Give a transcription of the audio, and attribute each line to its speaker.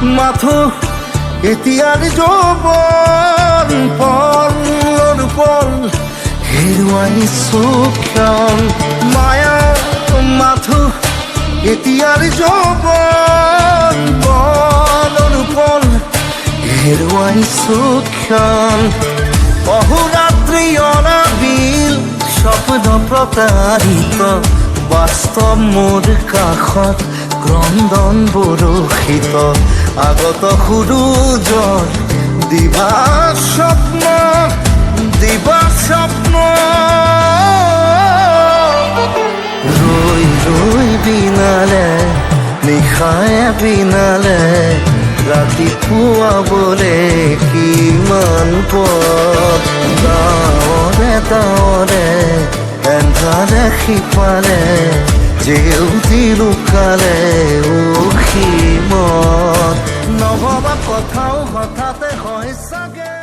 Speaker 1: মাথো এতিয়াৰ যৌৱন পলৰ পল হেৰুৱাইছো ক্ষণ মায়া মাথো এতিয়াৰ যৌৱন পলৰ পল হেৰুৱাইছো ক্ষণ অহোৰাত্ৰি অনাবিল স্বপ্ন প্ৰতাৰিত বাস্তৱ মোৰ কাষত ক্ৰন্দন বৰষিত আগত সূৰুজৰ দিবা স্বপ্ন ৰৈ ৰৈ বিনালে নিশায়ে বিনালে ৰাতিপুৱাবলে কিমান পথ গাঁৱৰে তাৱৰে এন্ধাৰে সিপাৰে জেউতি লুকালে অসীমত নভবা কথাও হঠাতে হয় চাগে।